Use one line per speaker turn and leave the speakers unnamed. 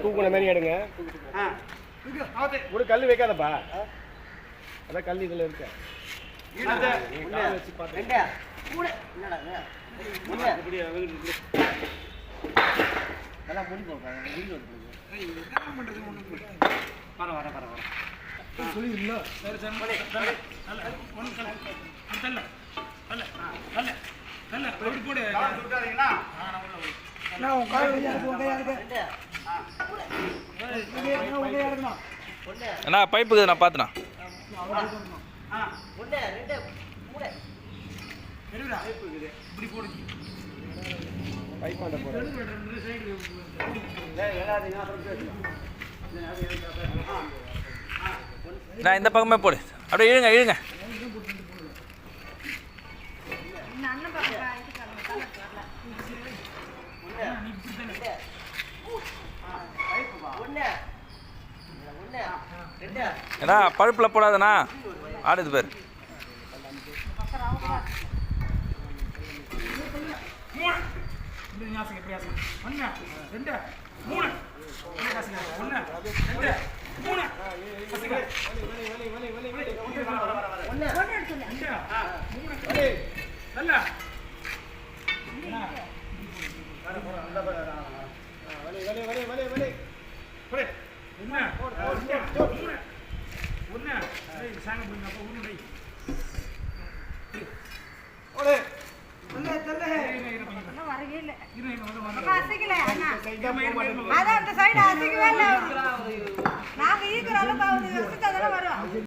தூக்குன மாதிரி எடுங்க. ஒரு கல் வைக்காதப்பா, அதான் கல் இதுல இருக்க.
அண்ணா பைப்புக்கு நான் பார்த்தேண்ணா. நான் இந்த பக்கமே போடு, அப்படியே இழுங்க இழுங்க. ஏன்னா பழுப்பில் போடாதண்ணா, ஆடுது பேர்.
அத